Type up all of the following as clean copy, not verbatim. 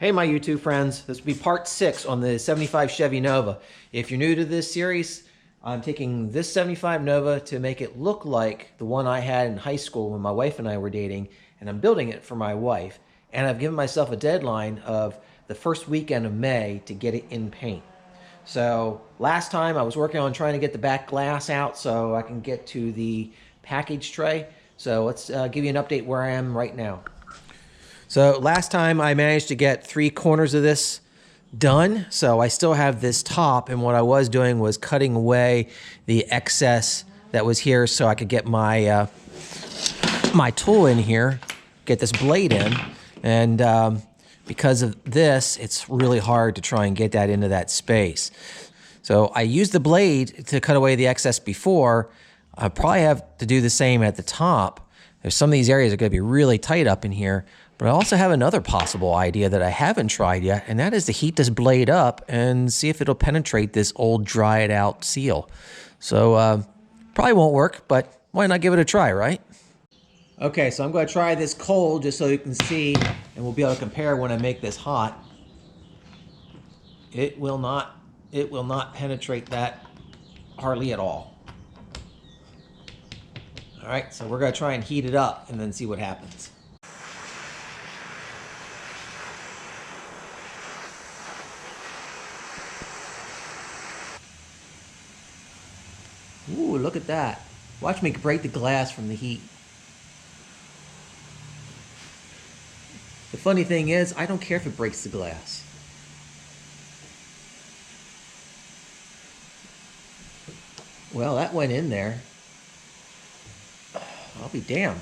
Hey my YouTube friends, this will be part 6 on the 75 Chevy Nova. If you're new to this series, I'm taking this 75 Nova to make it look like the one I had in high school when my wife and I were dating, and I'm building it for my wife. And I've given myself a deadline of the first weekend of May to get it in paint. So last time I was working on trying to get the back glass out so I can get to the package tray. So let's give you an update where I am right now. So last time I managed to get 3 corners of this done. So I still have this top, and what I was doing was cutting away the excess that was here so I could get my my tool in here, get this blade in. And because of this, it's really hard to try and get that into that space. So I used the blade to cut away the excess before. I probably have to do the same at the top. There's some of these areas that are going to be really tight up in here. But I also have another possible idea that I haven't tried yet, and that is to heat this blade up and see if it'll penetrate this old dried out seal. So probably won't work, but why not give it a try, right? Okay, so I'm going to try this cold just so you can see, and we'll be able to compare when I make this hot. It will not penetrate that hardly at all. All right, so we're going to try and heat it up and then see what happens. Ooh, look at that. Watch me break the glass from the heat. The funny thing is, I don't care if it breaks the glass. Well, that went in there. I'll be damned.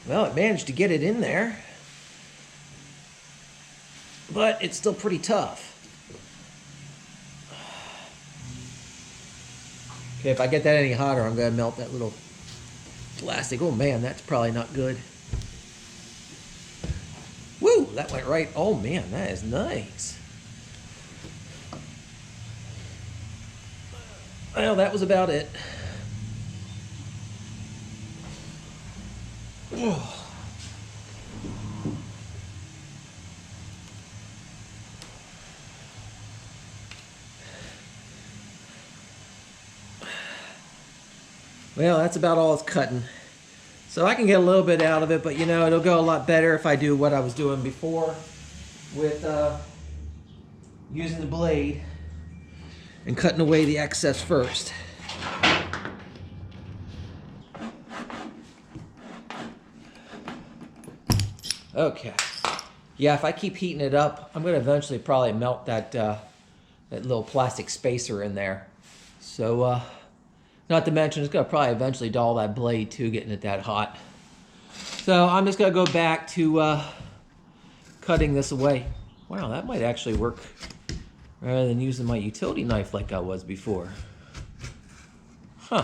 Well, it managed to get it in there. But it's still pretty tough. Okay, if I get that any hotter, I'm going to melt that little plastic. Oh man, that's probably not good. Woo, that went right. Oh man, that is nice. Well, that was about it. Oh. Well, that's about all it's cutting. So I can get a little bit out of it, but you know, it'll go a lot better if I do what I was doing before with using the blade and cutting away the excess first. Okay. Yeah, if I keep heating it up, I'm going to eventually probably melt that that little plastic spacer in there. So, not to mention, it's going to probably eventually dull that blade too, getting it that hot. So I'm just going to go back to cutting this away. Wow, that might actually work rather than using my utility knife like I was before. Huh.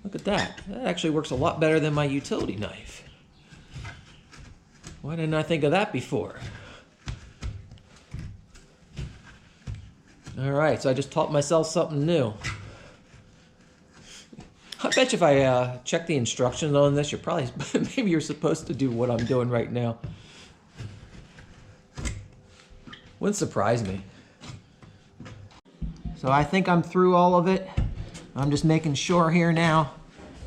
Look at that. That actually works a lot better than my utility knife. Why didn't I think of that before? All right, so I just taught myself something new. I bet you if I check the instructions on this, you're probably, maybe you're supposed to do what I'm doing right now. Wouldn't surprise me. So I think I'm through all of it. I'm just making sure here now,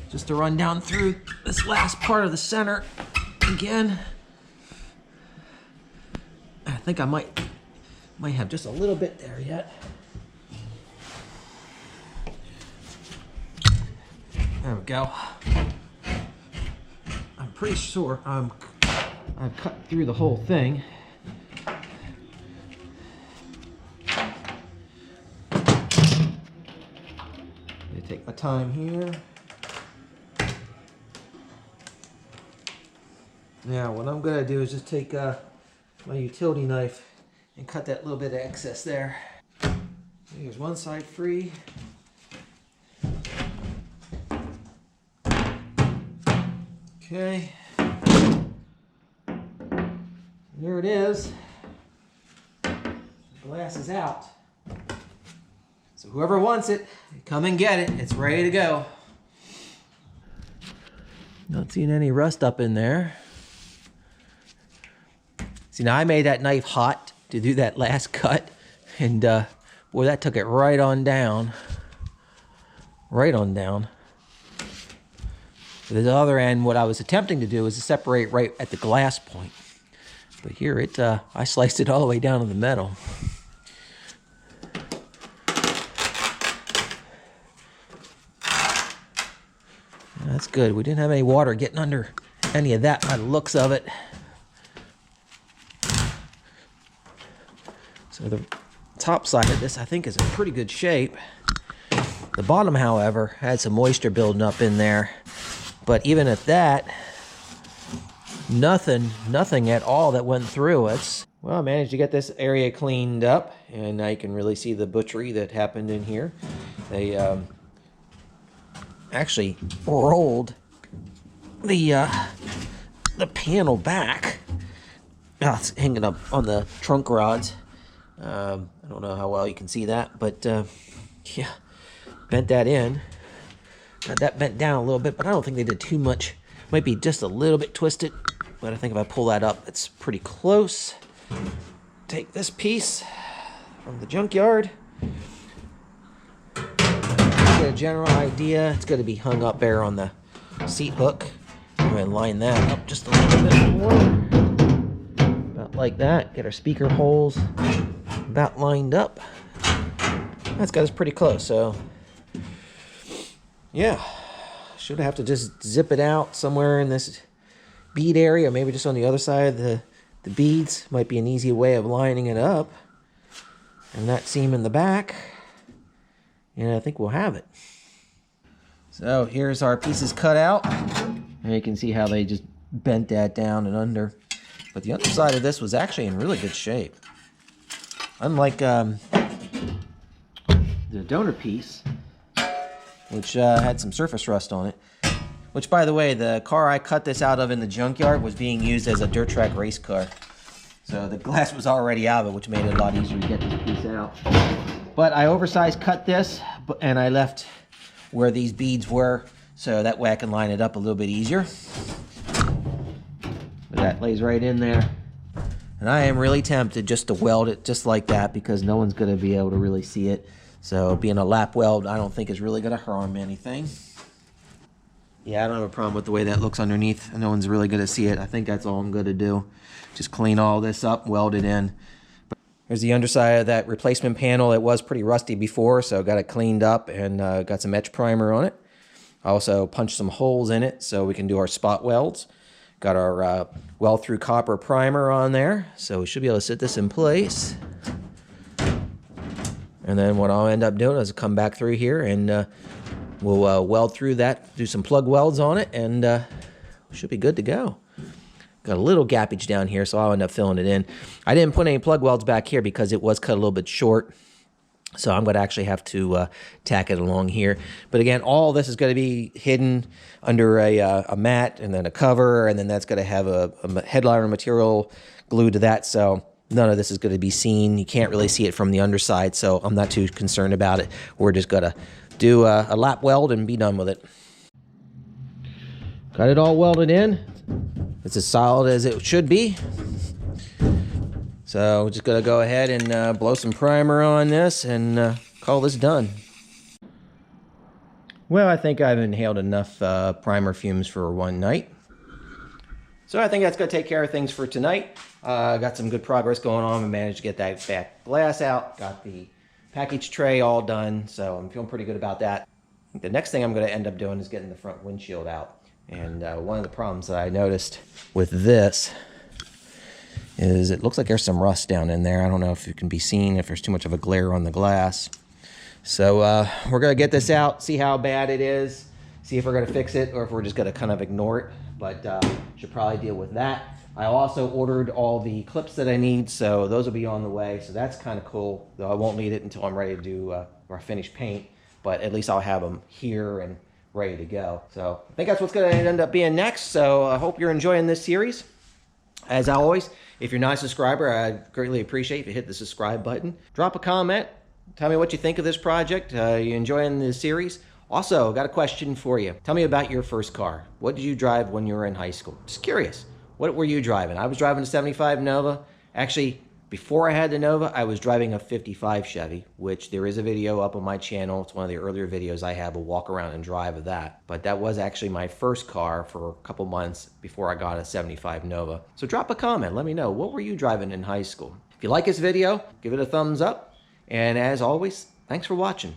just to run down through this last part of the center again. I think I might have just a little bit there yet. There we go. I'm pretty sure I've cut through the whole thing. Take my time here. Now what I'm going to do is just take my utility knife and cut that little bit of excess there. Here's one side free. Okay. There it is. The glass is out. So whoever wants it, come and get it. It's ready to go. Not seeing any rust up in there. See, now I made that knife hot to do that last cut, and boy, that took it right on down. Right on down. For the other end, what I was attempting to do was to separate right at the glass point. But here, I sliced it all the way down to the metal. That's good. We didn't have any water getting under any of that by the looks of it. So the top side of this, I think, is in pretty good shape. The bottom, however, had some moisture building up in there. But even at that, nothing at all that went through it. Well, I managed to get this area cleaned up, and now you can really see the butchery that happened in here. They actually rolled the panel back. Oh, it's hanging up on the trunk rods. I don't know how well you can see that, but yeah, bent that in. Got that bent down a little bit, but I don't think they did too much. Might be just a little bit twisted, but I think if I pull that up, it's pretty close. Take this piece from the junkyard. Get a general idea. It's going to be hung up there on the seat hook. I'm going to line that up just a little bit more. About like that. Get our speaker holes about lined up. That's got us pretty close, so yeah. Should have to just zip it out somewhere in this bead area, maybe just on the other side of the beads. Might be an easy way of lining it up. And that seam in the back. And I think we'll have it. So here's our pieces cut out. And you can see how they just bent that down and under. But the other side of this was actually in really good shape. Unlike the donor piece, which had some surface rust on it. Which, by the way, the car I cut this out of in the junkyard was being used as a dirt track race car. So the glass was already out of it, which made it a lot easier to get this piece out. But I oversized cut this, and I left where these beads were, so that way I can line it up a little bit easier. But that lays right in there. And I am really tempted just to weld it just like that, because no one's going to be able to really see it. So being a lap weld, I don't think is really going to harm anything. Yeah, I don't have a problem with the way that looks underneath. No one's really going to see it. I think that's all I'm going to do. Just clean all this up, weld it in. But here's the underside of that replacement panel. It was pretty rusty before, so got it cleaned up and got some etch primer on it. I also punched some holes in it so we can do our spot welds. Got our weld-through copper primer on there, so we should be able to sit this in place. And then what I'll end up doing is come back through here and we'll weld through that, do some plug welds on it, and we should be good to go. Got a little gappage down here, so I'll end up filling it in. I didn't put any plug welds back here because it was cut a little bit short. So I'm going to actually have to tack it along here. But again, all this is going to be hidden under a mat and then a cover, and then that's going to have a headliner material glued to that. So none of this is going to be seen. You can't really see it from the underside, so I'm not too concerned about it. We're just going to do a lap weld and be done with it. Got it all welded in. It's as solid as it should be. So we're just going to go ahead and blow some primer on this and call this done. Well, I think I've inhaled enough primer fumes for one night. So I think that's going to take care of things for tonight. Got some good progress going on. We managed to get that back glass out. Got the package tray all done. So I'm feeling pretty good about that. The next thing I'm going to end up doing is getting the front windshield out. And one of the problems that I noticed with this is it looks like there's some rust down in there. I don't know if it can be seen, if there's too much of a glare on the glass. So we're going to get this out, see how bad it is, see if we're going to fix it or if we're just going to kind of ignore it. But should probably deal with that. I also ordered all the clips that I need, so those will be on the way. So that's kind of cool, though I won't need it until I'm ready to do our finished paint. But at least I'll have them here and ready to go. So I think that's what's going to end up being next. So I hope you're enjoying this series. As always, if you're not a subscriber, I'd greatly appreciate if you hit the subscribe button. Drop a comment. Tell me what you think of this project. You enjoying the series? Also, got a question for you. Tell me about your first car. What did you drive when you were in high school? Just curious. What were you driving? I was driving a 75 Nova. Actually, before I had the Nova, I was driving a 55 Chevy, which there is a video up on my channel. It's one of the earlier videos I have, a walk around and drive of that. But that was actually my first car for a couple months before I got a 75 Nova. So drop a comment. Let me know, what were you driving in high school? If you like this video, give it a thumbs up. And as always, thanks for watching.